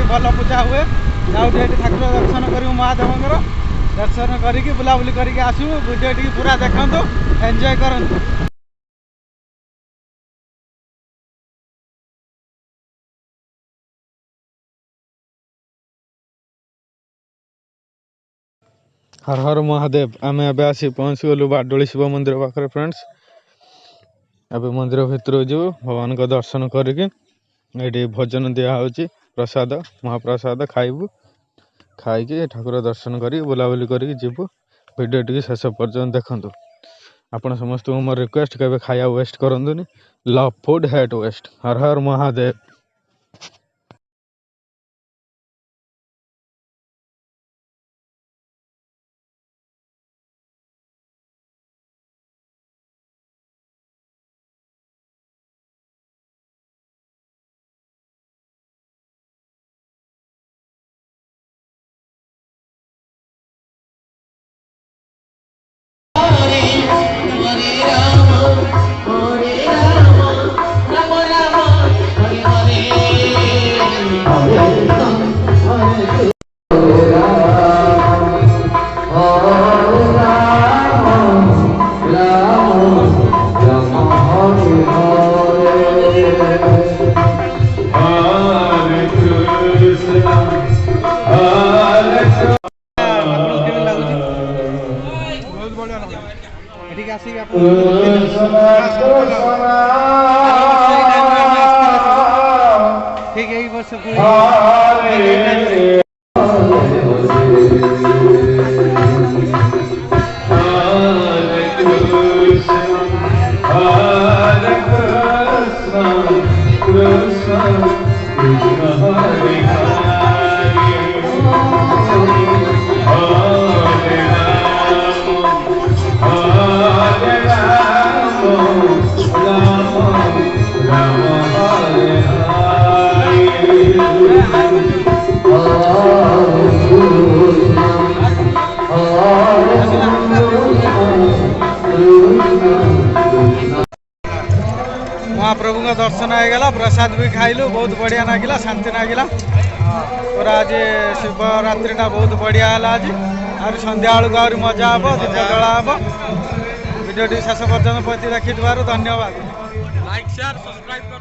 ये भल पूजा हुए जाऊँ ठाकुर दर्शन करूँ महादेव दर्शन करके बुलाबुली करके आसू वीडियो टी पूरा देखु एंजॉय करूँ। हर हर महादेव आम एवं आसी पहुँची गलु बारडोली शिव मंदिर पाखे फ्रेंड्स। अब मंदिर भितर जो भगवान का दर्शन करके ये भोजन दिखाई प्रसाद महाप्रसाद खाइबू खाई ठाकुर दर्शन कर बुलाबुली कर जीवु वीडियो टी शेष पर्यटन देखु। आपण समस्त मोर रिक्वेस्ट के खाया वेस्ट करंतुनी love food hate waste. Har Har Mahadev. ठीक है वर्ष महाप्रभु का दर्शन आगला प्रसाद भी खाइलु बहुत बढ़िया लगिला शांति लगिला पूरा आज शिवरात्रि बहुत बढ़िया है आज और संध्या बेलू आहरी मजा हम दीप जला हम वीडियो शेष पर्यटन प्रति देखी धन्यवाद। लाइक शेयर सब्सक्राइब कर